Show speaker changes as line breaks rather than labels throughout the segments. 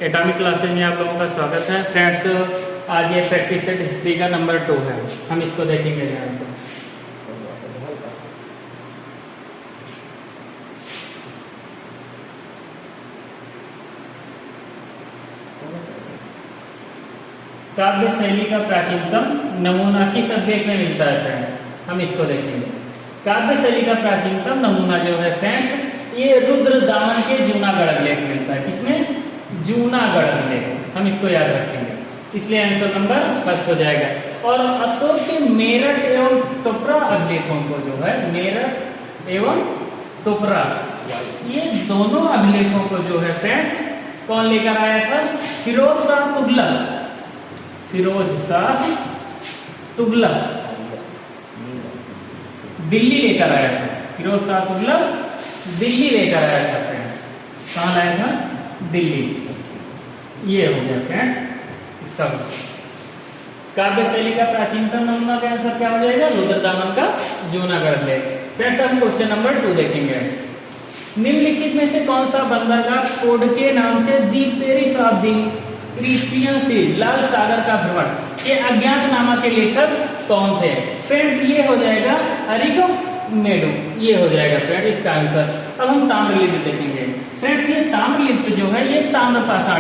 Atomic classes में आप लोगों का स्वागत है फ्रेंड्स। आज ये प्रैक्टिस सेट हिस्ट्री का नंबर 2 है। हम इसको देखेंगे ध्यान से। काव्य शैली का प्राचीनतम नमूना किस अभिलेख में मिलता है फ्रेंड्स? हम इसको देखेंगे। काव्य शैली का प्राचीनतम नमूना जो है फ्रेंड्स, ये रुद्रदामन के जूनागढ़ अभिलेख में मिलता है। किसमें? जूनागढ़ अभिलेख। हम इसको याद रखेंगे, इसलिए आंसर नंबर फर्स्ट हो जाएगा। और अशोक के मेरठ एवं टोपरा अभिलेखों को जो है, मेरठ एवं टोपरा, ये दोनों अभिलेखों को जो है फ्रेंड्स कौन लेकर आया था? फिरोज शाह तुगलक। फिरोज शाह तुगलक दिल्ली लेकर आया था। फिरोज शाह तुगलक दिल्ली लेकर आया था फ्रेंड्स। कहाँ लाया था? दिल्ली। ये हो गया फ्रेंड्स इसका काव्य शैली का प्राचीनतम नमूना का आंसर क्या हो जाएगा? रुद्रदामन का जूनागढ़ अभिलेख। फ्रेंड्स हम क्वेश्चन नंबर 2 देखेंगे। निम्नलिखित में से कौन सा बंदरगाह कोड के नाम से दी पेरिस ऑफ दी क्रिश्चियन सी लाल सागर का भ्रमण, ये अज्ञातनामा के लेखक कौन थे? फ्रेंड्स ये हो जाएगा अरिगो मेडू। ये हो जाएगा फ्रेंड्स इसका आंसर। अब हम ताम्रलिप्त देखेंगे। फ्रेंड्स ये ताम्रलिप्त जो है ये ताम्रपाषाण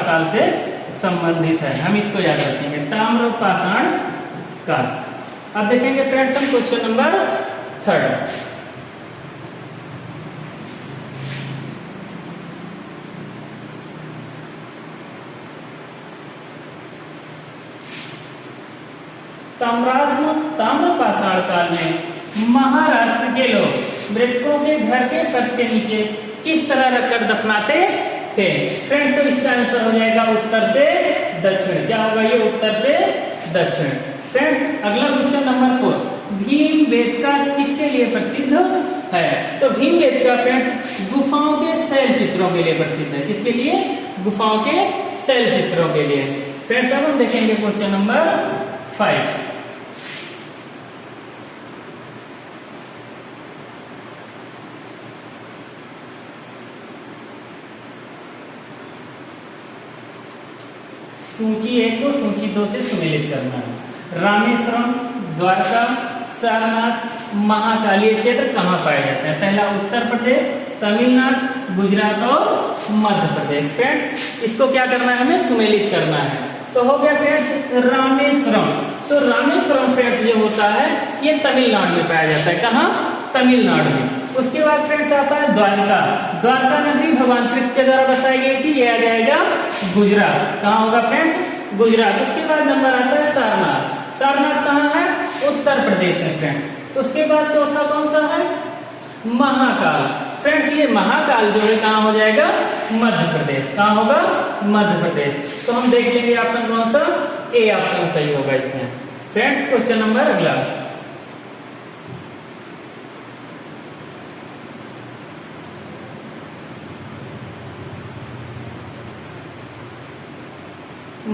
काल से संबंधित है। हम इसको याद रखेंगे, ताम्रपाषाण काल। अब देखेंगे फ्रेंड्स हम क्वेश्चन नंबर 3। ताम्रपाषाण काल में महाराष्ट्र के लोग मृतकों के घर के फर्श के नीचे किस तरह रखकर दफनाते थे? फ्रेंड्स तो इसका आंसर हो जाएगा उत्तर से दक्षिण। क्या होगा ये? उत्तर से दक्षिण। फ्रेंड्स अगला क्वेश्चन नंबर 4, भीमबेटका किसके लिए प्रसिद्ध है? तो भीमबेटका फ्रेंड्स गुफाओं के शैल चित्रों के लिए प्रसिद्ध है। किसके लिए? गुफाओं के शैल चित्रों के लिए। फ्रेंड्स अब हम देखेंगे क्वेश्चन नंबर 5। सूची 1 को सूची 2 से सुमेलित करना है। रामेश्वरम, द्वारका, सारनाथ, महाकाली क्षेत्र कहाँ पाए जाते हैं? पहला उत्तर प्रदेश, तमिलनाडु, गुजरात और मध्य प्रदेश। फ्रेंड्स इसको क्या करना है? हमें सुमेलित करना है। तो हो गया फ्रेंड्स रामेश्वरम। तो रामेश्वरम फ्रेंड्स जो होता है ये तमिलनाडु में पाया जाता है। कहाँ? तमिलनाडु में। उसके बाद फ्रेंड्स आता है द्वारका। द्वारका नगरी भगवान कृष्ण के द्वारा बसाई गई थी। ये आ जाएगा गुजरात। कहाँ होगा फ्रेंड्स? गुजरात। उसके बाद नंबर आता है सारनाथ। सारनाथ कहाँ है? उत्तर प्रदेश में फ्रेंड्स। उसके बाद चौथा कौन सा है? महाकाल। फ्रेंड्स ये महाकाल जो है कहाँ हो जाएगा? मध्य प्रदेश। कहाँ होगा? मध्य प्रदेश। तो हम देख लेंगे ऑप्शन कौन सा? ए ऑप्शन सही होगा इसमें। फ्रेंड्स क्वेश्चन नंबर अगला,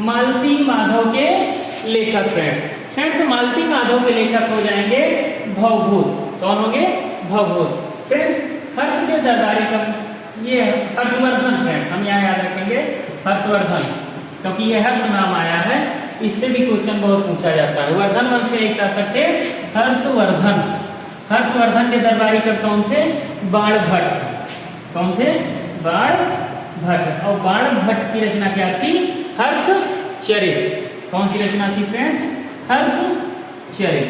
मालती माधव के लेखक। फ्रेंड्स मालती माधव के लेखक हो जाएंगे भवभूत। कौन होंगे? भवभूत। फ्रेंड्स हर्ष के दरबारी कवि ये हर्षवर्धन। फ्रेंड्स हम यहाँ याद रखेंगे हर्षवर्धन, क्योंकि ये हर्ष नाम आया है, इससे भी क्वेश्चन बहुत पूछा जाता है। वर्धन वंश में एक आ सकते हर्षवर्धन। हर्षवर्धन के दरबारी कवि कौन थे? बाणभट्ट। कौन थे? बाणभट्ट। और बाणभट्ट की रचना क्या थी? हर्षचरित। कौन सी रचना थी फ्रेंड्स? हर्षचरित।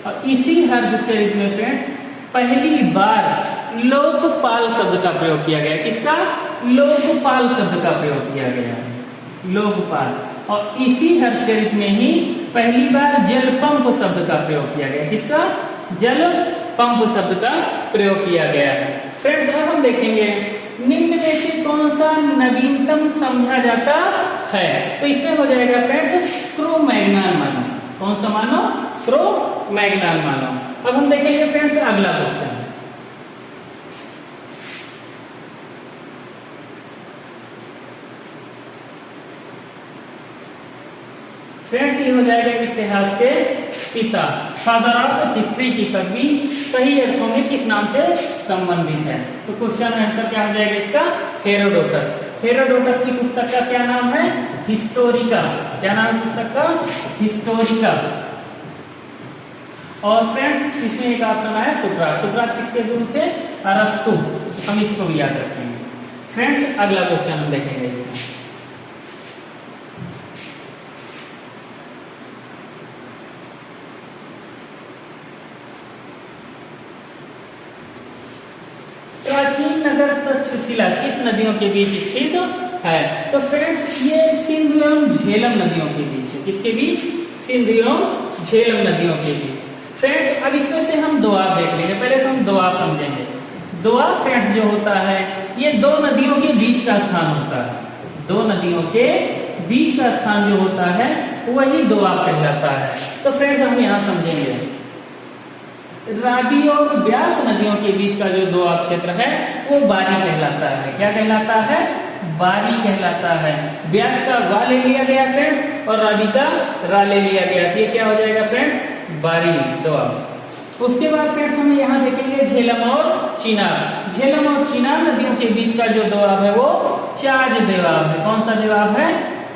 और इसी हर्षचरित में फ्रेंड्स पहली बार लोकपाल शब्द का प्रयोग किया गया। किसका? लोकपाल शब्द का प्रयोग किया गया। लोकपाल। और इसी हर्षचरित में ही पहली बार जलपंप शब्द का प्रयोग किया गया। किसका? जलपंप शब्द का प्रयोग किया गया है। फ्रेंड्स अब हम देखेंगे निम्न में से कौन सा नवीनतम समझा जाता है? तो इसमें हो जाएगा फ्रेंड्स क्रो-मैग्नन मानव। कौन सा मानो? क्रो-मैग्नन मानव। अब हम देखेंगे फ्रेंड्स अगला क्वेश्चन। फ्रेंड्स ये हो जाएगा इतिहास के पिता, फादर ऑफ हिस्ट्री की पदवी सही अर्थों में किस नाम से संबंधित है? तो क्वेश्चन आंसर क्या हो जाएगा इसका? हेरोडोटस। हेरोडोटस की पुस्तक का क्या नाम है? हिस्टोरिका। क्या नाम है पुस्तक का? हिस्टोरिका। और फ्रेंड्स इसमें एक ऑप्शन आया सुकरात। सुकरात किसके गुरु थे? अरस्तु। हम इसको भी याद रखेंगे। फ्रेंड्स अगला क्वेश्चन हम देखेंगे इसमें। प्राचीन नगर तक्षशिला किस नदियों के बीच स्थित है? तो फ्रेंड्स ये सिंधु एवं झेलम नदियों के बीच है। किसके बीच? सिंधु एवं झेलम नदियों के बीच। फ्रेंड्स अब इसमें से हम दोआब देख लेंगे। पहले तो हम दोआब समझेंगे। दोआब फ्रेंड्स जो होता है ये दो नदियों के बीच का स्थान होता है। दो नदियों के बीच का स्थान जो होता है वही दोआब कहलाता है। तो फ्रेंड्स हम यहाँ समझेंगे रावी और ब्यास नदियों के बीच का जो दोआब क्षेत्र है वो बारी कहलाता है। क्या कहलाता है? बारी कहलाता है। ब्यास का वा ले लिया गया फ्रेंड्स और रावी का रा ले लिया गया। ये क्या हो जाएगा फ्रेंड्स? बारी दोआब। उसके बाद फ्रेंड्स हम यहाँ देखेंगे झेलम और चिनाब। झेलम और चिनाब नदियों के बीच का जो दोआब है वो चाज दोआब है। कौन सा दोआब है?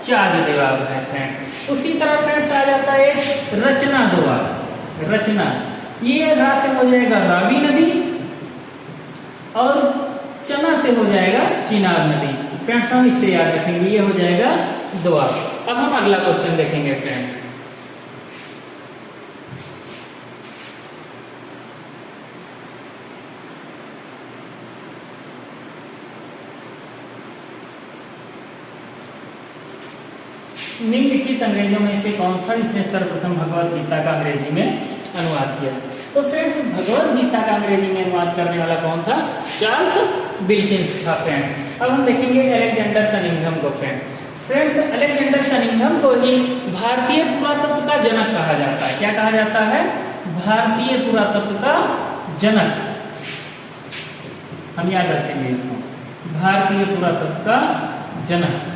चाज दोआब है फ्रेंड्स। उसी तरह फ्रेंड्स आ जाता है रचना दोआब। रचना ये रा से हो जाएगा रावी नदी और चना से हो जाएगा चिनाब नदी। फ्रेंड्स हम इससे याद रखेंगे, ये हो जाएगा दोआब। अब हम अगला क्वेश्चन देखेंगे फ्रेंड्स। निम्नलिखित अंग्रेजों में से कौन था जिसने सर्वप्रथम भगवत गीता का अंग्रेजी में अनुवाद किया? तो फ्रेंड्स भगवत गीता का अंग्रेजी में अनुवाद करने वाला कौन था? चार्ल्स विल्किंस था फ्रेंड्स। अब हम देखेंगे अलेक्जेंडर कनिंघम को फ्रेंड्स। फ्रेंड्स अलेक्जेंडर कनिंघम को ही भारतीय पुरातत्व का जनक कहा जाता है। क्या कहा जाता है? भारतीय पुरातत्व का जनक। हम याद रखेंगे इसको, भारतीय पुरातत्व का जनक।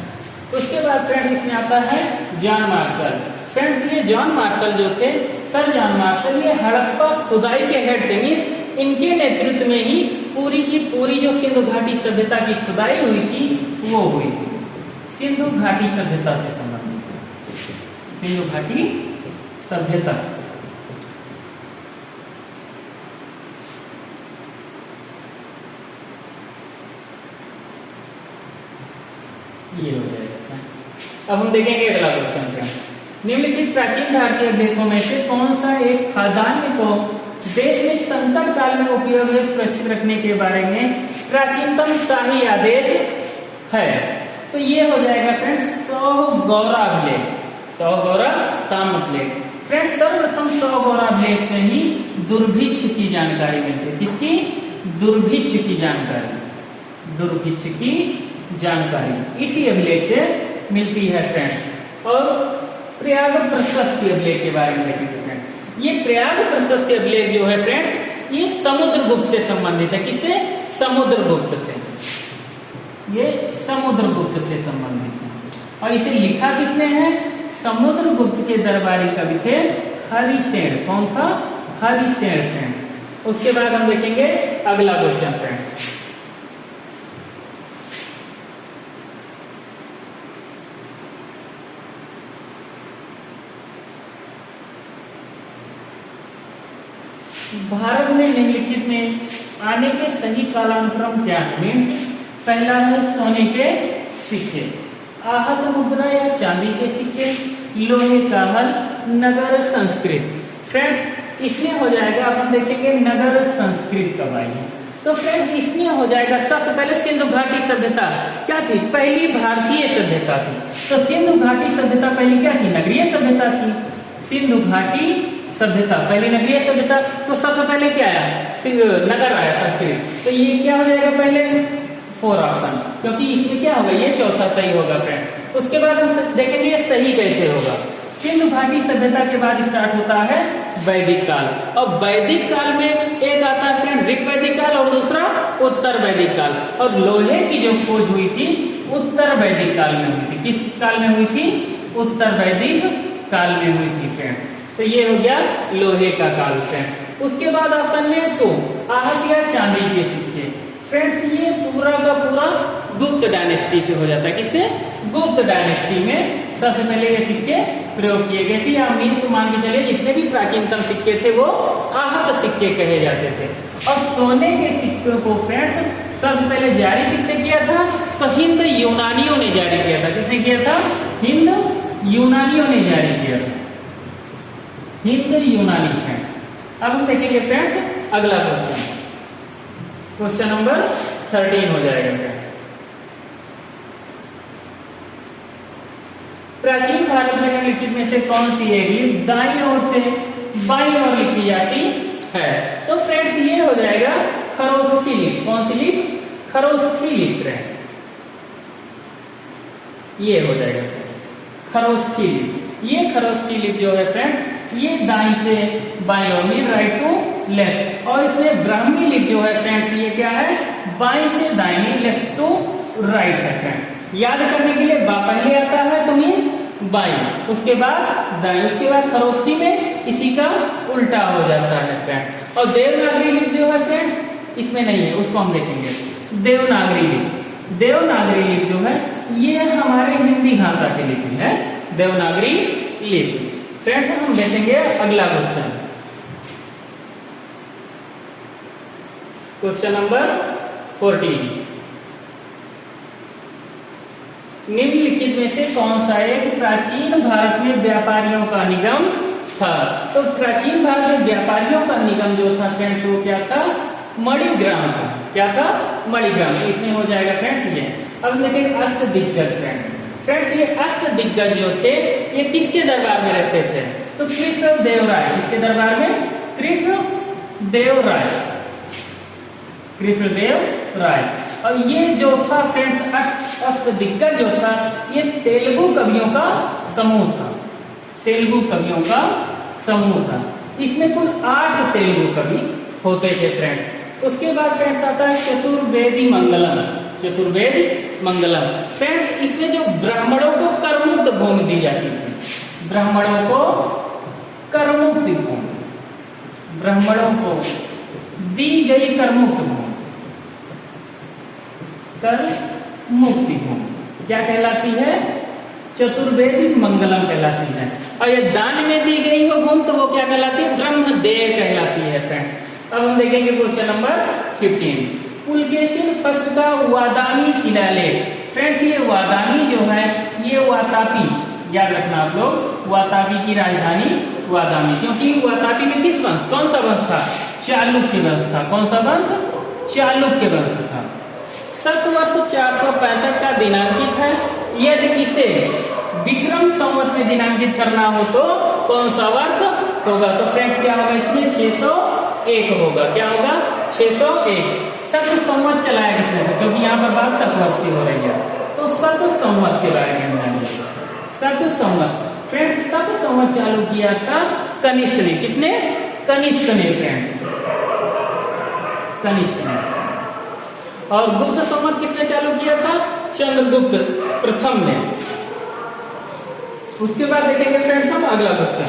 उसके बाद फ्रेंड्स इसमें आता है जॉन मार्शल। फ्रेंड्स ये जॉन मार्शल जो थे, सर जॉन मार्शल, ये हड़प्पा खुदाई के हेड थे। मीन्स इनके नेतृत्व में ही पूरी की पूरी जो सिंधु घाटी सभ्यता की खुदाई हुई थी वो हुई थी। सिंधु घाटी सभ्यता से संबंधित सिंधु घाटी सभ्यता। ये हो जाएगा। अब हम देखेंगे अगला क्वेश्चन। निम्नलिखित प्राचीन भारतीय अभिलेखों में से कौन सा एक खाद्यान्न को देश में संकट काल में उपयोग में सुरक्षित रखने के बारे में प्राचीनतम शाही आदेश है? तो ये हो जाएगा फ्रेंड्स सौगौरा अभिलेख। सौगौरा ताम्रलेख। फ्रेंड्स सर्वप्रथम सौगौरा अभिलेख से ही दुर्भिक्ष की जानकारी मिलती है। किसकी? दुर्भिक्ष की जानकारी। दुर्भिक्ष की जानकारी इसी अभिलेख से मिलती है फ्रेंड्स। और प्रयाग प्रशस्ति अभिलेख के बारे में देखेंगे फ्रेंड्स। ये प्रयाग प्रशस्ति अभिलेख जो है फ्रेंड्स ये समुद्रगुप्त से संबंधित है। किससे? समुद्रगुप्त से। ये समुद्रगुप्त से संबंधित है। और इसे लिखा किसने है? समुद्रगुप्त के दरबारी कवि थे हरिसेन। कौन था? हरिसेन फ्रेंड्स। उसके बाद हम देखेंगे अगला क्वेश्चन फ्रेंड्स। भारत में निम्नलिखित में आने के सही कालानुक्रम क्या है? मीन्स पहला है सोने के सिक्के, आहत मुद्रा या चांदी के सिक्के, लोहे का हल, नगर संस्कृत। फ्रेंड्स इसमें हो जाएगा, अब हम देखेंगे नगर संस्कृत कब आई है। तो फ्रेंड्स इसमें हो जाएगा सबसे पहले सिंधु घाटी सभ्यता क्या थी? पहली भारतीय सभ्यता थी। तो सिंधु घाटी सभ्यता पहली क्या थी? नगरीय सभ्यता थी। सिंधु घाटी सभ्यता पहली नगरीय सभ्यता। तो सबसे पहले क्या आया? नगर आया संस्कृत। तो ये क्या हो जाएगा पहले? 4 ऑप्शन, क्योंकि इसमें क्या होगा? ये चौथा सही होगा फ्रेंड। उसके बाद हम देखेंगे ये सही कैसे होगा। सिंधु घाटी सभ्यता के बाद स्टार्ट होता है वैदिक काल। और वैदिक काल में एक आता है फ्रेंड ऋग वैदिक काल और दूसरा उत्तर वैदिक काल। और लोहे की जो खोज हुई थी उत्तर वैदिक काल में हुई थी। किस काल में हुई थी? उत्तर वैदिक काल में हुई थी फ्रेंड। तो ये हो गया लोहे का काल फ्रेंड। उसके बाद ऑप्शन में तो आहत या चांदी के सिक्के। फ्रेंड्स ये पूरा का पूरा गुप्त डायनेस्टी से हो जाता है। किससे? गुप्त डायनेस्टी में सबसे पहले ये सिक्के प्रयोग किए गए थे, या मीन्स मान के चलिए जितने भी प्राचीनतम सिक्के थे वो आहत सिक्के कहे जाते थे। और सोने के सिक्कों को फ्रेंड्स सबसे पहले जारी किसने किया था? तो हिंद यूनानियों ने जारी किया था। किसने किया था? हिंद यूनानियों ने जारी किया था, हिंद यूनानी फ्रेंड्स। अब हम देखेंगे फ्रेंड्स अगला क्वेश्चन, क्वेश्चन नंबर 13 हो जाएगा फ्रेंड्स। प्राचीन भारत में निम्नलिखित में से कौन सी एक लिपि दाईं ओर से बाईं ओर लिखी जाती है? तो फ्रेंड्स ये हो जाएगा खरोष्ठी लिपि। कौन सी लिपि? खरोष्ठी लिपि फ्रेंड्स, ये हो जाएगा खरोष्ठी लिपि। ये खरोष्ठी लिपि जो है फ्रेंड्स ये दाईं से बाईं ओर में राइट टू लेफ्ट, और इसमें ब्राह्मी लिपि जो है फ्रेंड्स ये क्या है? बाईं से दाईं लेफ्ट टू राइट है फ्रेंड्स। याद करने के लिए पहले आता है तो मीन्स बाईं, उसके बाद दाईं, उसके बाद खरोष्ठी में इसी का उल्टा हो जाता है फ्रेंड्स। और देवनागरी लिपि जो है फ्रेंड्स इसमें नहीं है, उसको हम देखेंगे। देवनागरी लिपि, देवनागरी लिपि जो है ये हमारे हिंदी भाषा की लिपि है, देवनागरी लिपि फ्रेंड्स। हम देखेंगे अगला क्वेश्चन, क्वेश्चन नंबर 14। निम्नलिखित में से कौन सा एक प्राचीन भारत में व्यापारियों का निगम था? तो प्राचीन भारत में व्यापारियों का निगम जो था फ्रेंड्स वो क्या था? मणिग्राम था। क्या था? मणिग्राम। तो इसमें हो जाएगा फ्रेंड्स ये। अब देखिए अष्ट दिग्गज फ्रेंड्स ये अष्ट दिग्गज जो थे ये किसके दरबार में रहते थे? तो कृष्ण देव राय। किसके दरबार में? कृष्ण देव राय, कृष्ण देव राय। और ये जो था फ्रेंड्स अष्ट दिग्गज जो था ये तेलुगु कवियों का समूह था, तेलुगु कवियों का समूह था। इसमें कुल 8 तेलुगु कवि होते थे फ्रेंड्स। उसके बाद फ्रेंड्स आता है चतुर्वेदी मंगलम, चतुर्वेदी मंगलम फ्रेंड्स। इसमें जो ब्राह्मणों को करमुक्त भूमि दी जाती थी, ब्राह्मणों को करमुक्त भूमि, ब्राह्मणों को दी गई करमुक्त भूमि, कर मुक्ति भूमि क्या कहलाती है? चतुर्वेदी मंगलम कहलाती है। और ये दान में दी गई हो भूमि तो वो क्या कहलाती है? ब्रह्मदेय कहलाती है फ्रेंड। अब हम देखेंगे क्वेश्चन नंबर 15। पुलकेशिन फर्स्ट का वादामी शिलालेख फ्रेंड्स ये वादामी जो है ये वातापी, याद रखना आप लोग, वातापी की राजधानी वादामी, क्योंकि वातापी में किस वंश, कौन सा वंश था? चालुक्य वंश था। कौन सा वंश? चालुक्य वंश था। शक वर्ष 465 का दिनांकित है। यदि इसे विक्रम संवत में दिनांकित करना हो तो कौन सा वर्ष होगा? तो फ्रेंड्स क्या होगा इसमें? 601 होगा। क्या होगा? 601। शक संवत चलाया किसने था? क्योंकि यहाँ पर बात शक वर्ष की हो रही है तो शक संवत के बारे में जानेंगे। शक संवत फ्रेंड्स, शक संवत चालू किया था कनिष्क ने। किसने? कनिष्क ने फ्रेंड्स, कनिष्क ने। और गुप्त संवत किसने चालू किया था? चंद्रगुप्त प्रथम ने। उसके बाद देखेंगे फ्रेंड्स हम अगला क्वेश्चन,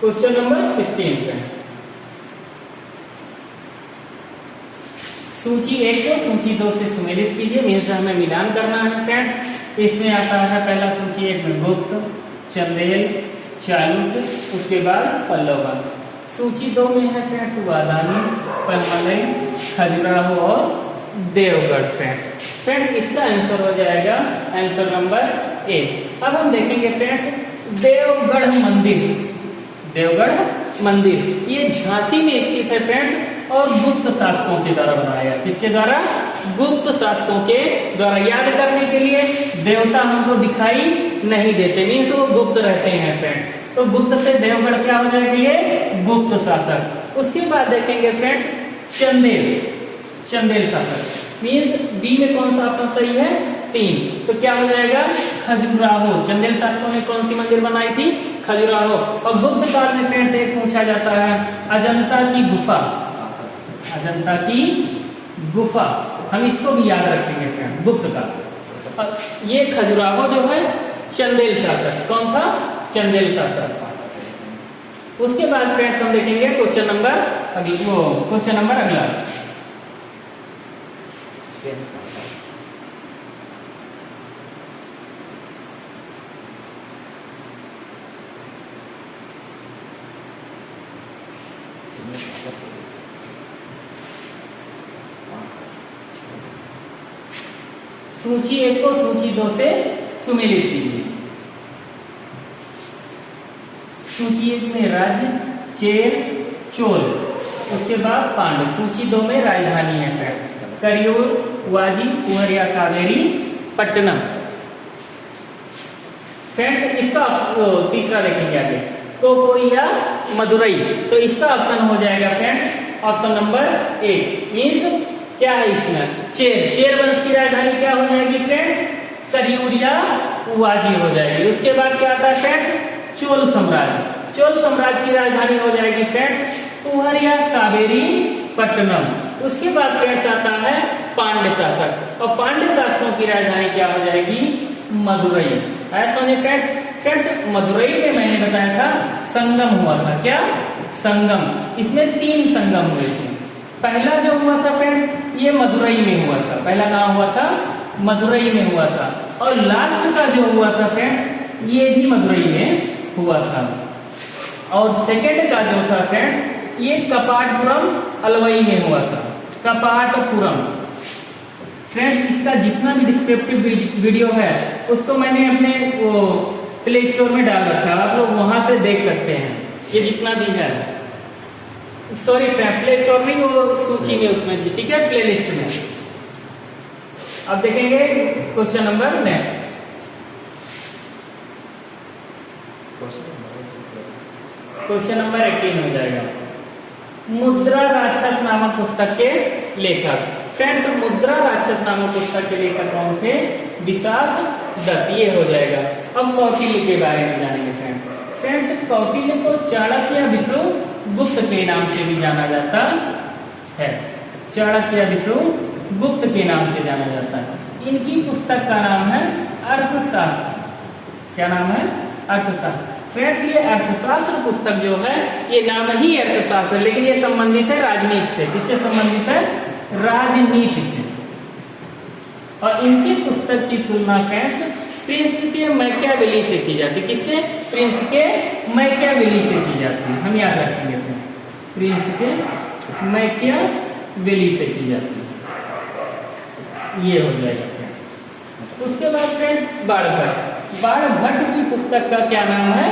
क्वेश्चन नंबर 16 फ्रेंड्स। सूची 1 को सूची 2 से सुमेलित कीजिए, मीन्स हमें मिलान करना है फ्रेंड्स। इसमें आता है पहला सूची 1 में गुप्त, चंदेल, चालुक्य, उसके बाद पल्लव वंश। सूची 2 में है फ्रेंड्स वादामी, पलमलई, खजुराहो और देवगढ़ फ्रेंड्स इसका आंसर हो जाएगा आंसर नंबर ए। अब हम देखेंगे फ्रेंड्स देवगढ़ मंदिर, देवगढ़ मंदिर ये झांसी में स्थित है फ्रेंड्स और गुप्त शासकों के द्वारा बनाया। किसके द्वारा? गुप्त शासकों के द्वारा। याद करने के लिए देवता हमको दिखाई नहीं देते, मीन्स वो गुप्त रहते हैं फ्रेंड्स। तो गुप्त से देवगढ़ क्या हो जाएगा? ये गुप्त शासक। उसके बाद देखेंगे फ्रेंड्स चंदेल, चंदेल शासक मीन्स बी में कौन सा ऑप्शन सही है? 3। तो क्या हो जाएगा? खजुराहो। चंदेल शासकों ने कौन सी मंदिर बनाई थी? खजुराहो। और गुप्त काल में फ्रेंड्स एक पूछा जाता है अजंता की गुफा, अजंता की गुफा, हम इसको भी याद रखेंगे फ्रेंड गुप्त काल। ये खजुराहो जो है चंदेल शासक, कौन था? चंदेल शासक। उसके बाद फ्रेंड्स हम देखेंगे क्वेश्चन नंबर अगली वो क्वेश्चन नंबर अगला। सूची 1 को सूची 2 से सुमेलित कीजिए। सूची 1 में राज्य, चेर, चोल, उसके बाद पांड्य। सूची 2 में राजधानी है फ्रेंड, करियोल, वाजी, कुहरिया, कावेरी, पट्टनम। फ्रेंड्स इसका तीसरा देखेंगे आगे, कोकोइया, मदुरई। तो इसका ऑप्शन हो जाएगा फ्रेंड्स ऑप्शन नंबर 8। मीन्स क्या है इसमें, चेर। चेर वंश की राजधानी क्या हो जाएगी फ्रेंड्स, करियूर या वाजी हो जाएगी। उसके बाद क्या आता है फ्रेंड्स, चोल साम्राज्य। चोल साम्राज्य की राजधानी हो जाएगी फ्रेंड्स कुहरिया, कावेरी, पट्टनम। उसके बाद फ्रेंड्स आता है पांड्य शासक, और पांड्य शासकों की राजधानी क्या हो जाएगी, मदुरई। ऐसा समझे फ्रेंड्स मदुरई में मैंने बताया था संगम हुआ था। क्या संगम, इसमें 3 संगम हुए थे। पहला जो हुआ था फ्रेंड्स ये मदुरई में हुआ था, पहला कहाँ हुआ था, मदुरई में हुआ था। और लास्ट का जो हुआ था फ्रेंड्स ये भी मदुरई में हुआ था। और सेकंड का जो था फ्रेंड्स ये कपाटपुरम अलवई में हुआ था, कपाटपुरम। फ्रेंड्स इसका जितना भी डिस्क्रिप्टिव वीडियो है उसको मैंने अपने वो प्ले स्टोर में डाल रखा है, आप लोग वहां से देख सकते हैं। ये जितना भी है, सॉरी फ्रेंड प्ले स्टोर में, वो सूची में उसमें, ठीक है, प्ले लिस्ट में। अब देखेंगे question number next. Question number 18 हो जाएगा। मुद्रा राक्षस नामक पुस्तक के लेखक। फ्रेंड्स मुद्रा राक्षस नामक पुस्तक के लेखक कौन थे, विशाख दत्त। ये हो जाएगा। अब कौटिल्य के बारे में जानेंगे फ्रेंड्स कौटिल्य को चाणक्य या विष्णुगुप्त के नाम से भी जाना जाता है। चाणक्य या विष्णुगुप्त के नाम से जाना जाता है। इनकी पुस्तक का नाम है अर्थशास्त्र। क्या नाम है, अर्थशास्त्र। फ्रेंड्स ये अर्थशास्त्र पुस्तक जो है ये नाम ही अर्थशास्त्र, लेकिन ये संबंधित है राजनीति से। किससे संबंधित है, राजनीति से। और इनकी पुस्तक की तुलना फ्रेंड्स प्रिंस के मैकियावेली से की जाती है। किससे, प्रिंस के मैकियावेली से की जाती है। हम याद रखेंगे प्रिंस के मैकियावेली से की जाती है। ये हो जाएगा। उसके बाद फ्रेंड्स बाणभट्ट। बाणभट्ट की पुस्तक का क्या नाम है,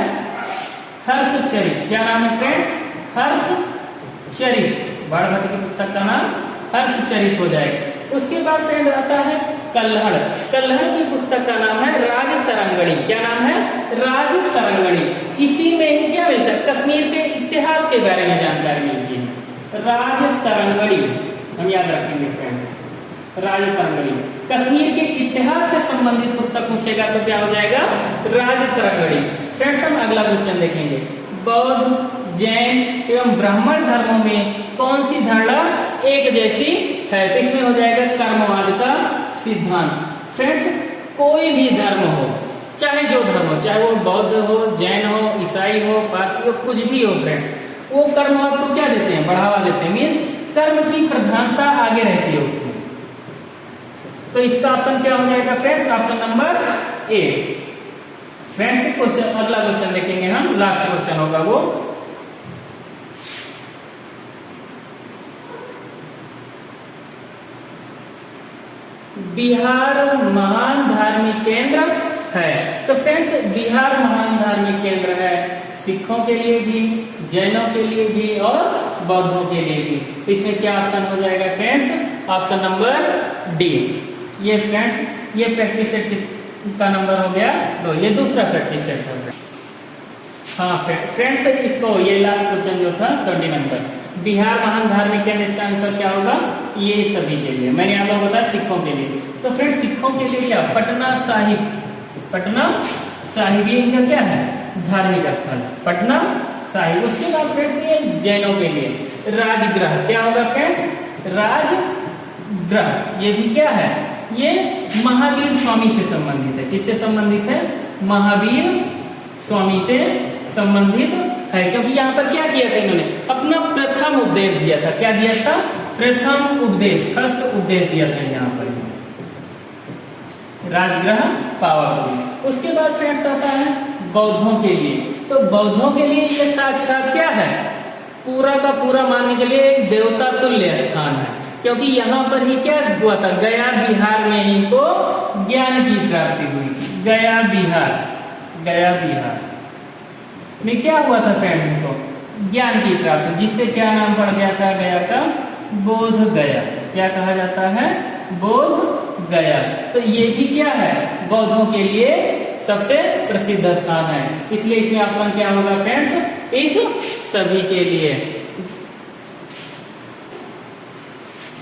हर्षचरित। क्या नाम है फ्रेंड्स, हर्षचरित। बाणभट्ट की पुस्तक का नाम हर्षचरित हो जाएगा। उसके बाद फ्रेंड आता है कल्हड़। कल्हड़ की पुस्तक का नाम है राजतरंगिणी। क्या नाम है, राजतरंगिणी। इसी में ही क्या मिलता है, कश्मीर के इतिहास के बारे में जानकारी मिलती है। राजतरंगिणी हम याद रखेंगे फ्रेंड, राजतरंगिणी। कश्मीर के इतिहास से संबंधित पुस्तक पूछेगा तो क्या हो जाएगा, राजतरंगिणी। फ्रेंड्स हम अगला क्वेश्चन देखेंगे। बौद्ध, जैन एवं ब्राह्मण धर्मों में कौन सी धारणा एक जैसी है, तो इसमें हो जाएगा कर्मवाद का सिद्धांत। फ्रेंड्स कोई भी धर्म हो, चाहे जो धर्म हो, चाहे वो बौद्ध हो, जैन हो, ईसाई हो, पारसी हो, कुछ भी हो फ्रेंड, वो कर्मवाद को क्या देते हैं, बढ़ावा देते हैं। मीन्स कर्म की प्रधानता आगे रहती है उसमें। तो इसका ऑप्शन क्या हो जाएगा friends, option number A. Friends question अगला क्वेश्चन देखेंगे हम, लास्ट क्वेश्चन होगा वो। बिहार महान धार्मिक केंद्र है। तो फ्रेंड्स बिहार महान धार्मिक केंद्र है सिखों के लिए भी, जैनों के लिए भी और बौद्धों के लिए भी। तो इसमें क्या ऑप्शन हो जाएगा फ्रेंड्स, ऑप्शन नंबर डी। ये फ्रेंड्स ये प्रैक्टिस सेट का नंबर हो गया 2, ये दूसरा प्रैक्टिस सेट है। हाँ फ्रेंड्स इसको ये लास्ट क्वेश्चन जो था 20 नंबर, बिहार महान धार्मिक केंद्र, इसका आंसर क्या होगा, ये सभी के लिए। मैंने आप लोगों को बताया सिखों के लिए। तो फ्रेंड्स सिखों के लिए क्या, पटना साहिब। पटना साहिब ये इनका क्या है, धार्मिक स्थल, पटना साहिब। उसके बाद फ्रेंड्स ये जैनों के लिए राजगृह। क्या होगा फ्रेंड्स, राजगृह। ये भी क्या है, ये महावीर स्वामी से संबंधित है। किससे संबंधित है, महावीर स्वामी से संबंधित है, क्योंकि यहाँ पर क्या किया था इन्होंने, अपना प्रथम उपदेश दिया था। क्या दिया था? प्रथम उपदेश, फर्स्ट उपदेश दिया था यहाँ पर राजगृह पावापुरी। उसके बाद फ्रेंड्स आता है बौद्धों के लिए। तो बौद्धों के लिए ये साक्षात क्या है, पूरा का पूरा मान के चलिए एक देवता तुल्य स्थान है, क्योंकि यहाँ पर ही क्या हुआ था, गया बिहार में ही को ज्ञान की प्राप्ति हुई थी। गया बिहार में क्या हुआ था फ्रेंड्स, को ज्ञान की प्राप्ति, जिससे क्या नाम पड़ गया था गया का, बोध गया। क्या कहा जाता है, बोध गया। तो ये भी क्या है, बौद्धों के लिए सबसे प्रसिद्ध स्थान है, इसलिए इसमें ऑप्शन क्या होगा फ्रेंड्स, इस सभी के लिए।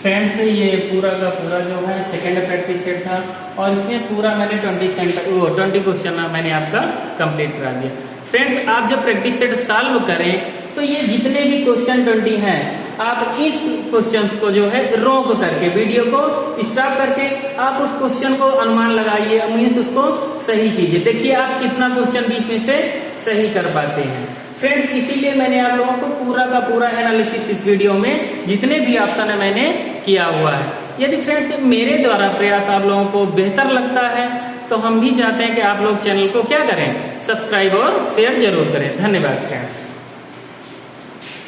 फ्रेंड्स ये पूरा का पूरा जो है सेकेंड प्रैक्टिस सेट था, और इसमें पूरा मैंने 20 क्वेश्चन मैंने आपका कंप्लीट करा दिया। फ्रेंड्स आप जब प्रैक्टिस सेट सॉल्व करें तो ये जितने भी क्वेश्चन 20 हैं, आप इस क्वेश्चंस को जो है रोक करके, वीडियो को स्टॉप करके आप उस क्वेश्चन को अनुमान लगाइए, मीन्स उसको सही कीजिए। देखिए आप कितना क्वेश्चन बीच में से सही कर पाते हैं। फ्रेंड्स इसीलिए मैंने आप लोगों को पूरा का पूरा एनालिसिस इस वीडियो में जितने भी ऑप्शन है मैंने किया हुआ है। यदि फ्रेंड्स मेरे द्वारा प्रयास आप लोगों को बेहतर लगता है तो हम भी चाहते हैं कि आप लोग चैनल को क्या करें, सब्सक्राइब और शेयर जरूर करें। धन्यवाद फ्रेंड्स।